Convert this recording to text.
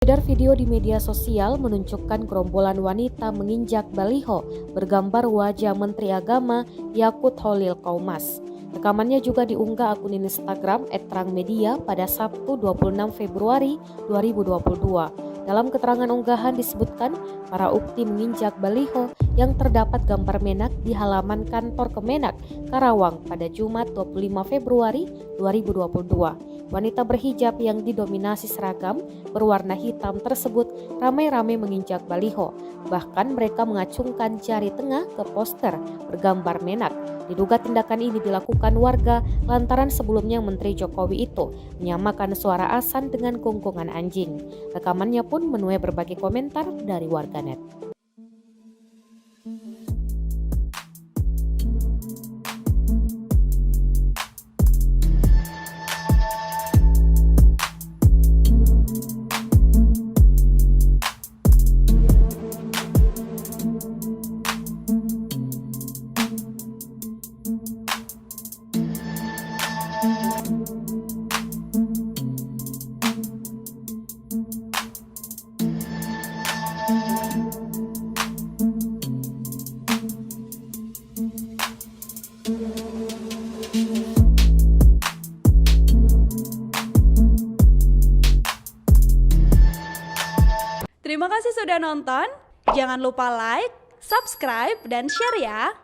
Beredar video di media sosial menunjukkan gerombolan wanita menginjak baliho bergambar wajah Menteri Agama Yakut Khalil Qaumas. Rekamannya juga diunggah akun Instagram @terangmedia pada Sabtu 26 Februari 2022. Dalam keterangan unggahan disebutkan para ukti menginjak baliho yang terdapat gambar Menak di halaman kantor Kemenak, Karawang pada Jumat 25 Februari 2022. Wanita berhijab yang didominasi seragam berwarna hitam tersebut ramai-ramai menginjak baliho. Bahkan mereka mengacungkan jari tengah ke poster bergambar Menak. Diduga tindakan ini dilakukan warga lantaran sebelumnya Menteri Jokowi itu menyamakan suara azan dengan gonggongan anjing. Rekamannya pun menuai berbagai komentar dari warganet. Terima kasih sudah nonton. Jangan lupa like, subscribe, dan share ya.